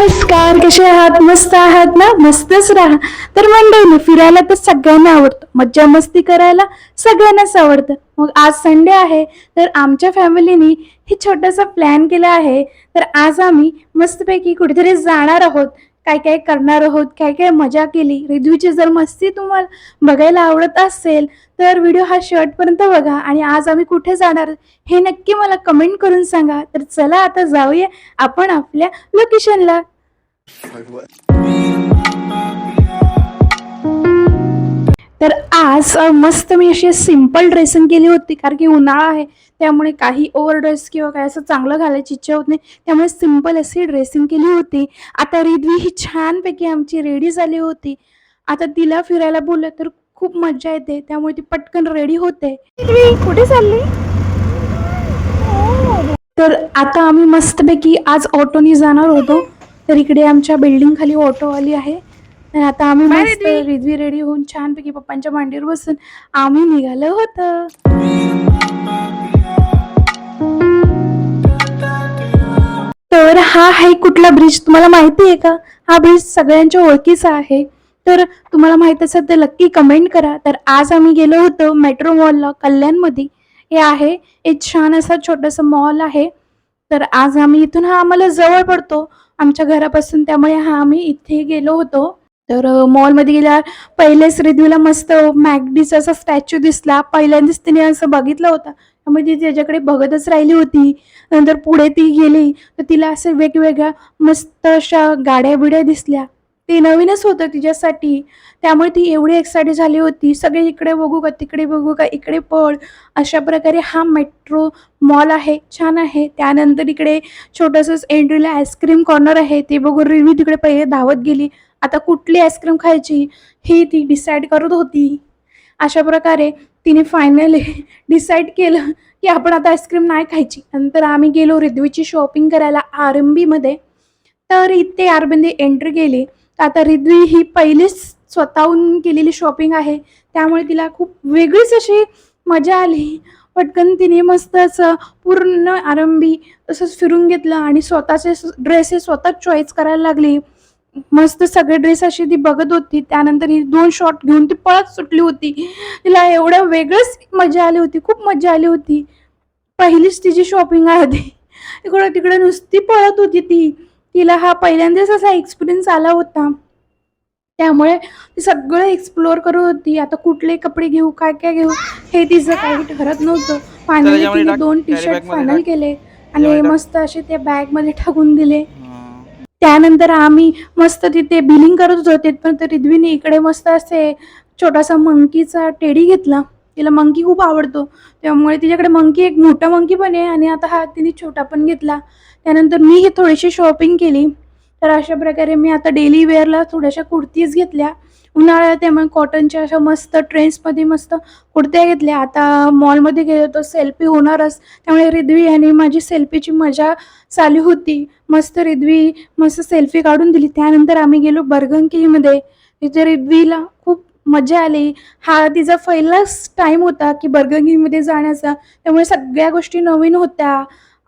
नमस्कार, कसे आहात? मस्त आहात ना? मस्तच राहा. तर मंडळी, फिरायला तर सगळ्यांना आवडतं, मज्जा मस्ती करायला सगळ्यांनाच आवडतं. मग आज संडे आहे, तर आमच्या फॅमिलीने हे छोटासा प्लॅन केला आहे. तर आज आम्ही मस्तपैकी कुठेतरी जाणार आहोत, काय काय करणार आहोत, काय काय मजा केली. रिद्वीची जर मस्ती तुम्हाला बघायला आवडत असेल तर व्हिडिओ हा शेवटपर्यंत बघा. आणि आज आम्ही कुठे जाणार हे नक्की मला कमेंट करून सांगा. तर चला आता जाऊया आपण आपल्या लोकेशनला. तर आज मस्त मी अशी सिंपल ड्रेसिंग केली होती, कारण की उन्हाळा आहे त्यामुळे काही ओव्हर ड्रेस किंवा काय असं चांगलं घालायची इच्छा होत नाही, त्यामुळे सिंपल अशी ड्रेसिंग केली होती. आता रिद्वी ही छानपैकी आमची रेडी झाली होती. आता तिला फिरायला बोललं तर खूप मज्जा येते, त्यामुळे ती पटकन रेडी होते. रिद्वी कुठे चालली? तर आता आम्ही मस्तपैकी आज ऑटोनी जाणार होतो. तर इकडे आमच्या बिल्डिंग खाली ऑटो आली आहे. तर आता आम्ही मस्त रिद्वी रेडी होऊन छानपैकी पप्पांच्या मांडीवर बसून आम्ही निघालो होतो. तर हा आहे कुठला ब्रिज तुम्हाला माहिती आहे का? हा ब्रिज सगळ्यांच्या ओळखीचा आहे. तर तुम्हाला माहित असेल तर नक्की कमेंट करा. तर आज आम्ही गेलो होतो मेट्रो मॉलला कल्याणमध्ये. हे आहे एक छान असा छोटासा मॉल आहे. तर आज आम्ही इथून, हा आम्हाला जवळ पडतो आमच्या घरापासून, त्यामुळे हा आम्ही इथे गेलो होतो. तर मॉलमध्ये गेल्यावर पहिलेच रिद्वीला मस्त मॅकडीचा असा स्टॅच्यू दिसला. पहिल्यांदाच तिने असं बघितलं होतं, त्यामुळे ती त्याच्याकडे बघतच राहिली होती. नंतर पुढे ती गेली तर तिला असे वेगवेगळ्या मस्त अशा गाड्या बिड्या दिसल्या. ते नवीनच होतं तिच्यासाठी, त्यामुळे ती एवढी एक्साइटेड झाली होती. सगळे इकडे बघू का, तिकडे बघू का, इकडे पळ. अशा प्रकारे हा मेट्रो मॉल आहे, छान आहे. त्यानंतर इकडे छोटंसं एंट्रीला आईस्क्रीम कॉर्नर आहे. ते बघून रिव्ही तिकडे पहिले धावत गेली. आता कुठली आईस्क्रीम खायची हे ती डिसाईड करत होती. अशा प्रकारे तिने फायनली डिसाईड केलं की आपण आता आईस्क्रीम नाही खायची. नंतर आम्ही गेलो रिद्वीची शॉपिंग करायला आरंबीमध्ये. तर इथे आरंबीमध्ये एंट्री केली. तर आता रिद्वी ही पहिलीच स्वतःहून केलेली शॉपिंग आहे, त्यामुळे तिला खूप वेगळीच अशी मजा आली. पटकन तिने मस्त असं पूर्ण आरंभी तसंच फिरून घेतलं आणि स्वतःचे ड्रेसेस स्वतःच चॉईस करायला लागली. मस्त सगळे ड्रेस अशी ती बघत होती. त्यानंतर ही 2 शॉट घेऊन ती पळत सुटली होती. तिला एवढं वेगळंच मजा आली होती, खूप मजा आली होती. पहिलीच तिची शॉपिंग आहे ती. इकडं तिकडे नुसती पळत होती ती. तिला हा पहिल्यांदाच असा एक्सपिरियन्स आला होता, त्यामुळे ती सगळं एक्सप्लोअर करत होती. आता कुठले कपडे घेऊ, काय काय घेऊ हे तिचं काही ठरत नव्हतं. फायनली तिने 2 टी-शर्ट फायनल केले आणि मस्त असे ते बॅगमध्ये टाकून दिले. त्यानंतर आम्ही मस्त तिथे बिलिंग करत होतो. तिथपर्यंत रिद्वीने इकडे मस्त असे छोटासा मंकीचा टेडी घेतला. तिला मंकी खूप आवडतो, त्यामुळे तिच्याकडे मंकी, एक मोठा मंकी पण आहे आणि आता हा तिने छोटा पण घेतला. त्यानंतर मी ही थोडीशी शॉपिंग केली. तर अशा प्रकारे मी आता डेली वेअरला थोड्याशा कुर्तीज घेतल्या. उन्हाळ्यात त्यामुळे कॉटनच्या अशा मस्त ट्रेंड्समध्ये मस्त कुर्त्या घेतल्या. आता मॉलमध्ये गेलो तर सेल्फी होणारच, त्यामुळे रिद्वी आणि माझी सेल्फीची मजा चालू होती. मस्त रिद्वी मस्त सेल्फी काढून दिली. त्यानंतर आम्ही गेलो बर्गर किंगमध्ये. तिथे रिद्वीला खूप मजा आली. हा तिचा पहिलाच टाईम होता की बर्गर किंगमध्ये जाण्याचा, त्यामुळे सगळ्या गोष्टी नवीन होत्या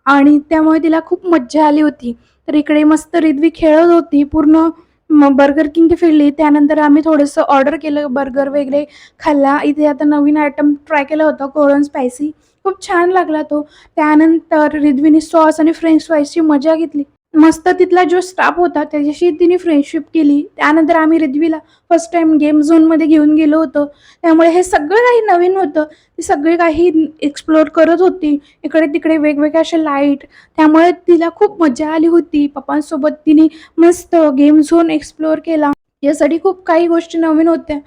आणि त्यामुळे तिला खूप मज्जा आली होती. तर इकडे मस्त रिद्वी खेळत होती, पूर्ण बर्गर किंग फिरली. त्यानंतर आम्ही थोडंसं ऑर्डर केलं, बर्गर वगैरे खाल्ला. इथे आता नवीन आयटम ट्राय केला होता कोरियन स्पायसी, खूप छान लागला तो. त्यानंतर रिद्वीने सॉस आणि फ्रेंच फ्राईजची मजा घेतली. मस्त तिथला जो स्टाफ होता त्याच्याशी तिने फ्रेंडशिप केली. त्यानंतर आम्ही रिद्वीला फर्स्ट टाइम गेम झोनमध्ये घेऊन गेलो होतो, त्यामुळे हे सगळं काही नवीन होतं. ती सगळे काही एक्सप्लोअर करत होती, इकडे तिकडे वेगवेगळे असे लाईट, त्यामुळे तिला खूप मजा आली होती. पप्पांसोबत तिने मस्त गेम झोन एक्सप्लोअर केला. यासाठी खूप काही गोष्टी नवीन होत्या,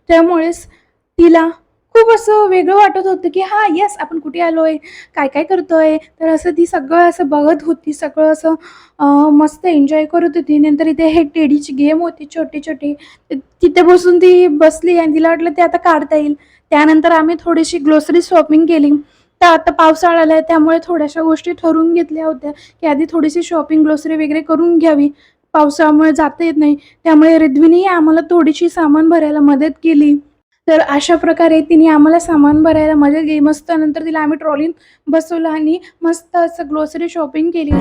त्यामुळेच तिला खूप असं वेगळं वाटत होतं की हा येस आपण कुठे आलोय, काय काय करतोय. तर असं ती सगळं असं बघत होती, सगळं असं मस्त एन्जॉय करत होती. नंतर इथे हे टेडीची गेम होती छोटी छोटी, तिथे बसून ती बसली आणि तिला वाटलं ते आता काढता येईल. त्यानंतर आम्ही थोडीशी ग्रोसरी शॉपिंग केली. तर आता पावसाळा आलाय त्यामुळे थोड्याशा गोष्टी ठरवून घेतल्या होत्या की आधी थोडीशी शॉपिंग ग्रोसरी वगैरे करून घ्यावी, पावसामुळे जाता येत नाही. त्यामुळे रिद्वीनेही आम्हाला थोडीशी सामान भरायला मदत केली. तर अशा प्रकारे तिने आम्हाला सामान भरायला मदत केली. मस्त नंतर तिला आम्ही ट्रॉलीत बसवलं आणि मस्त असं ग्रोसरी शॉपिंग केली.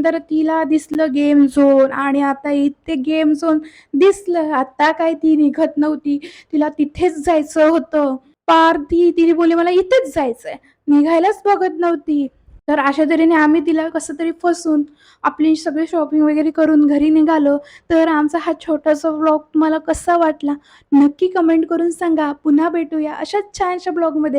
त्यानंतर तिला दिसलं गेम झोन आणि आता इथे गेम झोन दिसलं. आता काय ती निघत नव्हती. तिला तिथेच जायचं होतं. पार तिने बोलली मला इथेच जायचंय. निघायलाच बघत नव्हती. तर अशा तऱ्हेने आम्ही तिला कसं तरी फसवून आपली सगळी शॉपिंग वगैरे करून घरी निघालो. तर आमचा हा छोटासा व्लॉग तुम्हाला कसा वाटला? नक्की कमेंट करून सांगा. पुन्हा भेटूया अशाच छानशा ब्लॉगमध्ये.